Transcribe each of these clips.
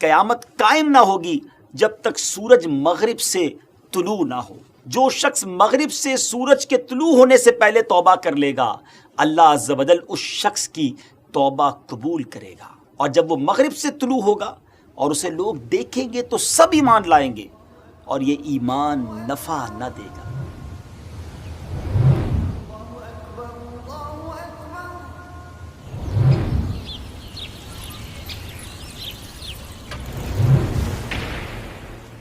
قیامت قائم نہ ہوگی جب تک سورج مغرب سے طلوع نہ ہو۔ جو شخص مغرب سے سورج کے طلوع ہونے سے پہلے توبہ کر لے گا، اللہ عز و جل اس شخص کی توبہ قبول کرے گا، اور جب وہ مغرب سے طلوع ہوگا اور اسے لوگ دیکھیں گے تو سب ایمان لائیں گے، اور یہ ایمان نفع نہ دے گا۔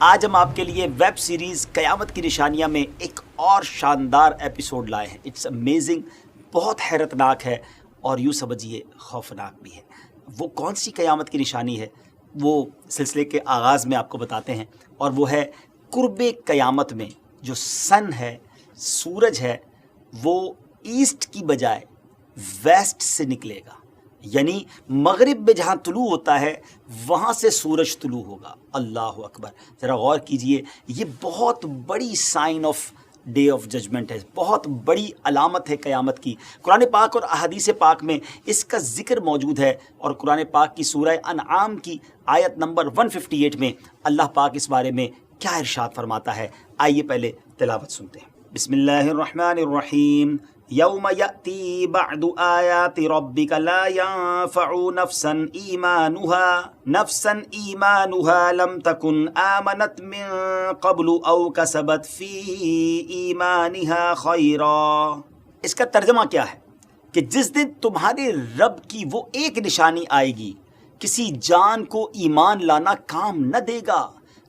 آج ہم آپ کے لیے ویب سیریز قیامت کی نشانیاں میں ایک اور شاندار ایپیسوڈ لائے ہیں۔ اٹس امیزنگ، بہت حیرت ناک ہے اور یوں سمجھیے خوفناک بھی ہے۔ وہ کون سی قیامت کی نشانی ہے وہ سلسلے کے آغاز میں آپ کو بتاتے ہیں، اور وہ ہے قرب قیامت میں جو سن ہے، سورج ہے، وہ ایسٹ کی بجائے ویسٹ سے نکلے گا، یعنی مغرب میں جہاں طلوع ہوتا ہے وہاں سے سورج طلوع ہوگا۔ اللہ اکبر، ذرا غور کیجئے، یہ بہت بڑی sign of day of judgement ہے، بہت بڑی علامت ہے قیامت کی۔ قرآن پاک اور احادیث پاک میں اس کا ذکر موجود ہے، اور قرآن پاک کی سورہ انعام کی آیت نمبر 158 میں اللہ پاک اس بارے میں کیا ارشاد فرماتا ہے، آئیے پہلے تلاوت سنتے ہیں۔ بسم اللہ الرحمن الرحیم۔ یوم یأتی بعد آیات ربک لا ينفع نفسا ایمانها لم تکن آمنت من قبل او کسبت فی ایمانها خیرا۔ اس کا ترجمہ کیا ہے کہ جس دن تمہارے رب کی وہ ایک نشانی آئے گی، کسی جان کو ایمان لانا کام نہ دے گا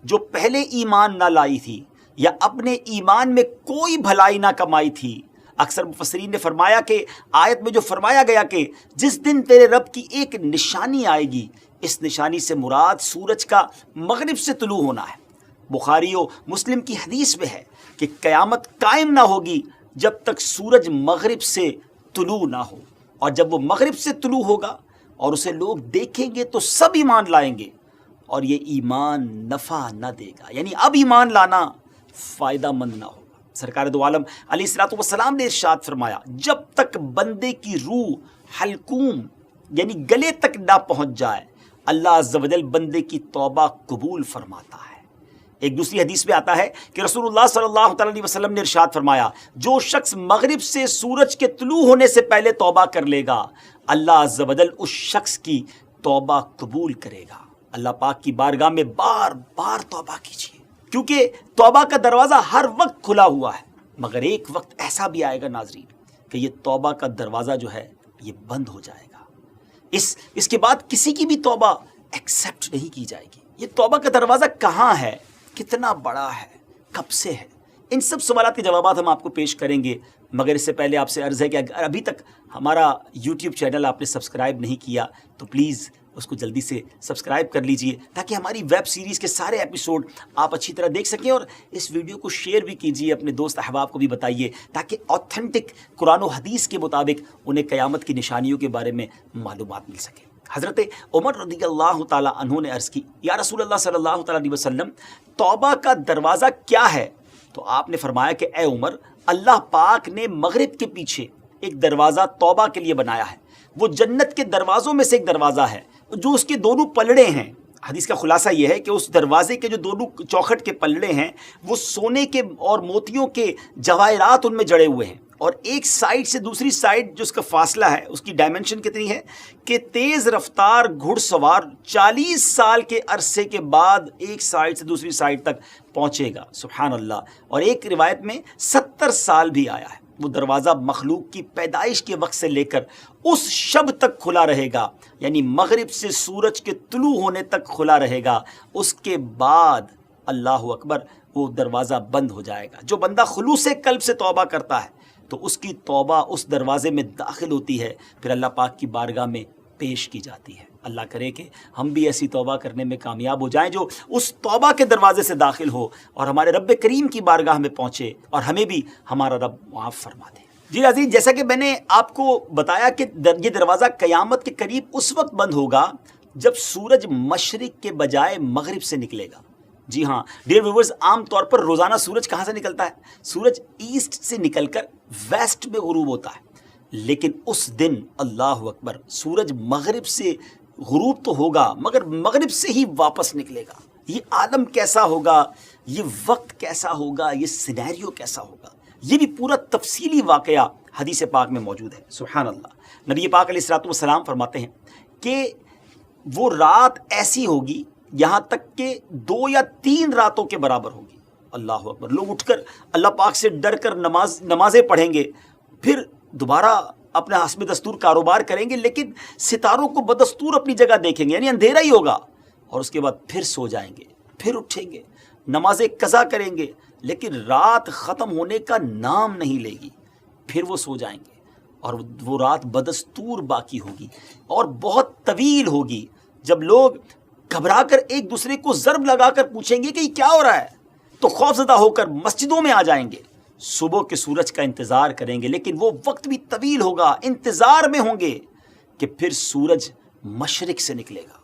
جو پہلے ایمان نہ لائی تھی یا اپنے ایمان میں کوئی بھلائی نہ کمائی تھی۔ اکثر مفسرین نے فرمایا کہ آیت میں جو فرمایا گیا کہ جس دن تیرے رب کی ایک نشانی آئے گی، اس نشانی سے مراد سورج کا مغرب سے طلوع ہونا ہے۔ بخاری و مسلم کی حدیث میں ہے کہ قیامت قائم نہ ہوگی جب تک سورج مغرب سے طلوع نہ ہو، اور جب وہ مغرب سے طلوع ہوگا اور اسے لوگ دیکھیں گے تو سب ایمان لائیں گے، اور یہ ایمان نفع نہ دے گا، یعنی اب ایمان لانا فائدہ مند نہ ہوگا۔ سرکار دو عالم علیہ الصلوۃ والسلام نے ارشاد فرمایا، جب تک بندے کی روح حلقوم یعنی گلے تک نہ پہنچ جائے، اللہ عز و جل بندے کی توبہ قبول فرماتا ہے۔ ایک دوسری حدیث میں آتا ہے کہ رسول اللہ صلی اللہ تعالی علیہ وسلم نے ارشاد فرمایا، جو شخص مغرب سے سورج کے طلوع ہونے سے پہلے توبہ کر لے گا، اللہ عز و جل اس شخص کی توبہ قبول کرے گا۔ اللہ پاک کی بارگاہ میں بار بار توبہ کیجیے، کیونکہ توبہ کا دروازہ ہر وقت کھلا ہوا ہے، مگر ایک وقت ایسا بھی آئے گا ناظرین کہ یہ توبہ کا دروازہ جو ہے یہ بند ہو جائے گا۔ اس کے بعد کسی کی بھی توبہ ایکسیپٹ نہیں کی جائے گی۔ یہ توبہ کا دروازہ کہاں ہے، کتنا بڑا ہے، کب سے ہے، ان سب سوالات کے جوابات ہم آپ کو پیش کریں گے، مگر اس سے پہلے آپ سے عرض ہے کہ اگر ابھی تک ہمارا یوٹیوب چینل آپ نے سبسکرائب نہیں کیا تو پلیز اس کو جلدی سے سبسکرائب کر لیجئے، تاکہ ہماری ویب سیریز کے سارے ایپیسوڈ آپ اچھی طرح دیکھ سکیں، اور اس ویڈیو کو شیئر بھی کیجئے، اپنے دوست احباب کو بھی بتائیے، تاکہ آتھینٹک قرآن و حدیث کے مطابق انہیں قیامت کی نشانیوں کے بارے میں معلومات مل سکے۔ حضرت عمر رضی اللہ تعالی عنہ نے عرض کی، یا رسول اللہ صلی اللہ تعالی علیہ وسلم، توبہ کا دروازہ کیا ہے؟ تو آپ نے فرمایا کہ اے عمر، اللہ پاک نے مغرب کے پیچھے ایک دروازہ توبہ کے لیے بنایا ہے، وہ جنت کے دروازوں میں سے ایک دروازہ ہے جو اس کے دونوں پلڑے ہیں۔ حدیث کا خلاصہ یہ ہے کہ اس دروازے کے جو دونوں چوکھٹ کے پلڑے ہیں وہ سونے کے اور موتیوں کے جواہرات ان میں جڑے ہوئے ہیں، اور ایک سائیڈ سے دوسری سائیڈ جو اس کا فاصلہ ہے، اس کی ڈائمنشن کتنی ہے کہ تیز رفتار گھڑ سوار 40 سال کے عرصے کے بعد ایک سائیڈ سے دوسری سائیڈ تک پہنچے گا، سبحان اللہ۔ اور ایک روایت میں 70 سال بھی آیا ہے۔ وہ دروازہ مخلوق کی پیدائش کے وقت سے لے کر اس شب تک کھلا رہے گا، یعنی مغرب سے سورج کے طلوع ہونے تک کھلا رہے گا، اس کے بعد اللہ اکبر وہ دروازہ بند ہو جائے گا۔ جو بندہ خلوص قلب سے توبہ کرتا ہے تو اس کی توبہ اس دروازے میں داخل ہوتی ہے، پھر اللہ پاک کی بارگاہ میں پیش کی جاتی ہے۔ اللہ کرے کہ ہم بھی ایسی توبہ کرنے میں کامیاب ہو جائیں جو اس توبہ کے دروازے سے داخل ہو اور ہمارے رب کریم کی بارگاہ میں پہنچے، اور ہمیں بھی ہمارا رب معاف فرما دے۔ جی عزیز، جیسا کہ میں نے آپ کو بتایا کہ یہ دروازہ قیامت کے قریب اس وقت بند ہوگا جب سورج مشرق کے بجائے مغرب سے نکلے گا۔ جی ہاں ڈیئر ویورز، عام طور پر روزانہ سورج کہاں سے نکلتا ہے؟ سورج ایسٹ سے نکل کر ویسٹ میں غروب ہوتا ہے، لیکن اس دن اللہ اکبر سورج مغرب سے غروب تو ہوگا مگر مغرب سے ہی واپس نکلے گا. یہ عالم کیسا ہوگا, یہ وقت کیسا ہوگا, یہ سینیریو کیسا ہوگا, یہ بھی پورا تفصیلی واقعہ حدیث پاک میں موجود ہے. سبحان اللہ. نبی پاک علیہ الصلوۃ والسلام فرماتے ہیں کہ وہ رات ایسی ہوگی یہاں تک کہ 2 یا 3 راتوں کے برابر ہوگی. اللہ اکبر. لوگ اٹھ کر اللہ پاک سے ڈر کر نمازیں پڑھیں گے, پھر دوبارہ اپنا حسب دستور کاروبار کریں گے, لیکن ستاروں کو بدستور اپنی جگہ دیکھیں گے, یعنی اندھیرا ہی ہوگا, اور اس کے بعد پھر سو جائیں گے, پھر اٹھیں گے, نمازیں قضا کریں گے, لیکن رات ختم ہونے کا نام نہیں لے گی, پھر وہ سو جائیں گے, اور وہ رات بدستور باقی ہوگی اور بہت طویل ہوگی. جب لوگ گھبرا کر ایک دوسرے کو ضرب لگا کر پوچھیں گے کہ یہ کیا ہو رہا ہے, تو خوفزدہ ہو کر مسجدوں میں آ جائیں گے, صبح کے سورج کا انتظار کریں گے, لیکن وہ وقت بھی طویل ہوگا, انتظار میں ہوں گے کہ پھر سورج مشرق سے نکلے گا,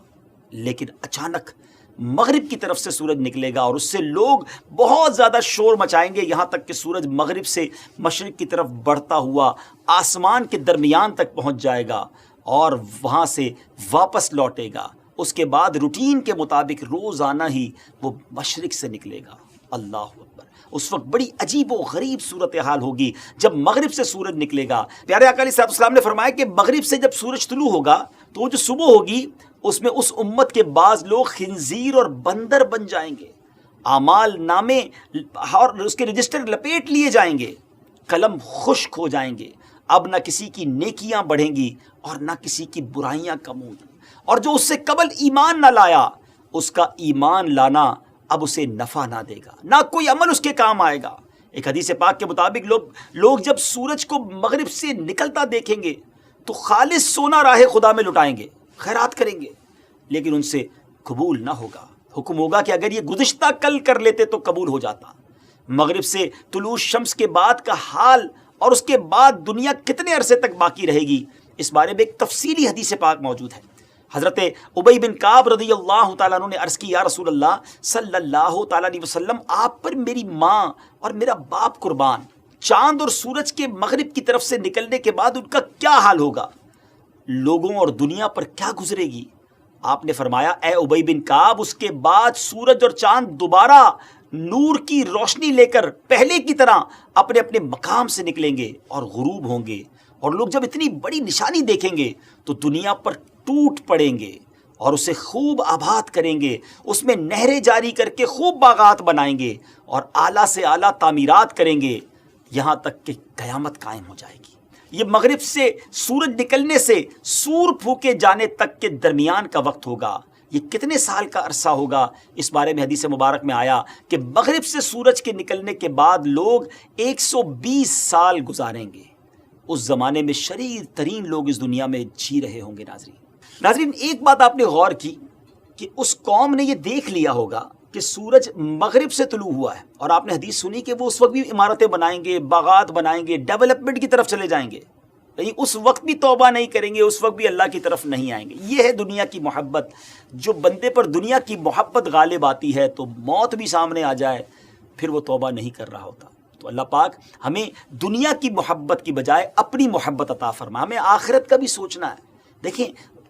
لیکن اچانک مغرب کی طرف سے سورج نکلے گا, اور اس سے لوگ بہت زیادہ شور مچائیں گے, یہاں تک کہ سورج مغرب سے مشرق کی طرف بڑھتا ہوا آسمان کے درمیان تک پہنچ جائے گا اور وہاں سے واپس لوٹے گا. اس کے بعد روٹین کے مطابق روزانہ ہی وہ مشرق سے نکلے گا. اللہ اکبر. اس وقت بڑی عجیب و غریب صورتحال ہوگی جب مغرب سے سورج نکلے گا. پیارے آقا علیہ السلام نے فرمایا کہ مغرب سے جب سورج طلوع ہوگا تو وہ جو صبح ہوگی اس میں اس امت کے بعض لوگ خنزیر اور بندر بن جائیں گے, اعمال نامے اور اس کے رجسٹر لپیٹ لیے جائیں گے, قلم خشک ہو جائیں گے. اب نہ کسی کی نیکیاں بڑھیں گی اور نہ کسی کی برائیاں کم ہوں گی, اور جو اس سے قبل ایمان نہ لایا اس کا ایمان لانا اب اسے نفع نہ دے گا, نہ کوئی عمل اس کے کام آئے گا. ایک حدیث پاک کے مطابق لوگ جب سورج کو مغرب سے نکلتا دیکھیں گے تو خالص سونا راہ خدا میں لٹائیں گے, خیرات کریں گے, لیکن ان سے قبول نہ ہوگا. حکم ہوگا کہ اگر یہ گزشتہ کل کر لیتے تو قبول ہو جاتا. مغرب سے طلوع شمس کے بعد کا حال اور اس کے بعد دنیا کتنے عرصے تک باقی رہے گی, اس بارے میں ایک تفصیلی حدیث پاک موجود ہے. حضرت ابی بن کعب رضی اللہ تعالیٰ عنہ نے عرض کی, یا رسول اللہ صلی اللہ تعالیٰ علیہ وسلم, آپ پر میری ماں اور میرا باپ قربان, چاند اور سورج کے مغرب کی طرف سے نکلنے کے بعد ان کا کیا حال ہوگا, لوگوں اور دنیا پر کیا گزرے گی؟ آپ نے فرمایا, اے ابی بن کعب, اس کے بعد سورج اور چاند دوبارہ نور کی روشنی لے کر پہلے کی طرح اپنے اپنے مقام سے نکلیں گے اور غروب ہوں گے, اور لوگ جب اتنی بڑی نشانی دیکھیں گے تو دنیا پر ٹوٹ پڑیں گے اور اسے خوب آباد کریں گے, اس میں نہریں جاری کر کے خوب باغات بنائیں گے اور اعلیٰ سے اعلیٰ تعمیرات کریں گے, یہاں تک کہ قیامت قائم ہو جائے گی. یہ مغرب سے سورج نکلنے سے سور پھونکے جانے تک کے درمیان کا وقت ہوگا. یہ کتنے سال کا عرصہ ہوگا, اس بارے میں حدیث مبارک میں آیا کہ مغرب سے سورج کے نکلنے کے بعد لوگ 120 سال گزاریں گے. اس زمانے میں شریر ترین لوگ اس دنیا میں جی رہے ہوں گے. ناظرین, ایک بات آپ نے غور کی کہ اس قوم نے یہ دیکھ لیا ہوگا کہ سورج مغرب سے طلوع ہوا ہے, اور آپ نے حدیث سنی کہ وہ اس وقت بھی عمارتیں بنائیں گے, باغات بنائیں گے, ڈیولپمنٹ کی طرف چلے جائیں گے, یعنی اس وقت بھی توبہ نہیں کریں گے, اس وقت بھی اللہ کی طرف نہیں آئیں گے. یہ ہے دنیا کی محبت. جو بندے پر دنیا کی محبت غالب آتی ہے تو موت بھی سامنے آ جائے پھر وہ توبہ نہیں کر رہا ہوتا. تو اللہ پاک ہمیں دنیا کی محبت کی بجائے اپنی محبت عطا فرما. ہمیں آخرت کا بھی سوچنا ہے. دیکھیں,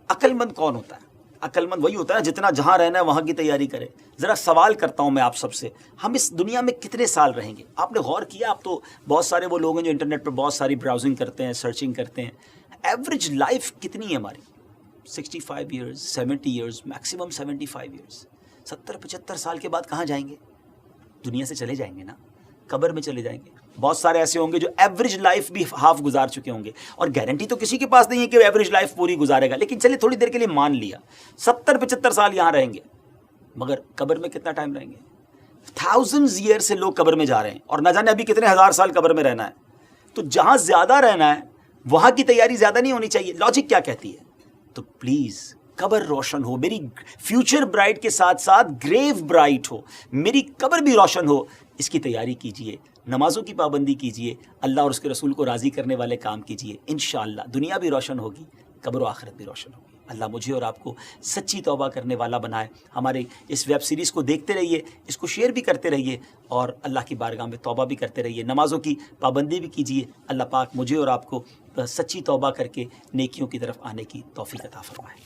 عقل مند کون ہوتا ہے؟ عقل مند وہی ہوتا ہے جتنا جہاں رہنا ہے وہاں کی تیاری کرے. ذرا سوال کرتا ہوں میں آپ سب سے, ہم اس دنیا میں کتنے سال رہیں گے؟ آپ نے غور کیا؟ آپ تو بہت سارے وہ لوگ ہیں جو انٹرنیٹ پر بہت ساری براؤزنگ کرتے ہیں, سرچنگ کرتے ہیں. ایوریج لائف کتنی ہے ہماری؟ 65 ایئرز, 70 ایئرز, میکسیمم 75 ایئرز. 70-75 سال کے بعد کہاں جائیں گے؟ دنیا سے چلے جائیں گے نا, قبر میں چلے جائیں گے. بہت سارے ایسے ہوں گے جو ایوریج لائف بھی ہاف گزار چکے ہوں گے, اور گارنٹی تو کسی کے پاس نہیں ہے کہ وہ ایوریج لائف پوری گزارے گا, لیکن چلے تھوڑی دیر کے لیے مان لیا 70-75 سال یہاں رہیں گے, مگر قبر میں کتنا ٹائم رہیں گے؟ تھاؤزنڈز ایئر سے لوگ قبر میں جا رہے ہیں, اور نہ جانے ابھی کتنے ہزار سال قبر میں رہنا ہے. تو جہاں زیادہ رہنا ہے وہاں کی تیاری زیادہ نہیں ہونی چاہیے. لاجک کیا کہتی ہے؟ تو پلیز قبر روشن ہو, میری فیوچر برائٹ کے ساتھ ساتھ گریو برائٹ ہو, میری قبر بھی روشن ہو, اس کی تیاری کیجئے. نمازوں کی پابندی کیجئے, اللہ اور اس کے رسول کو راضی کرنے والے کام کیجئے. انشاءاللہ دنیا بھی روشن ہوگی, قبر و آخرت بھی روشن ہوگی. اللہ مجھے اور آپ کو سچی توبہ کرنے والا بنائے. ہمارے اس ویب سیریز کو دیکھتے رہیے, اس کو شیئر بھی کرتے رہیے, اور اللہ کی بارگاہ میں توبہ بھی کرتے رہیے. نمازوں کی پابندی بھی کیجیے. اللہ پاک مجھے اور آپ کو سچی توبہ کر کے نیکیوں کی طرف آنے کی توفیق عطا فرمائے.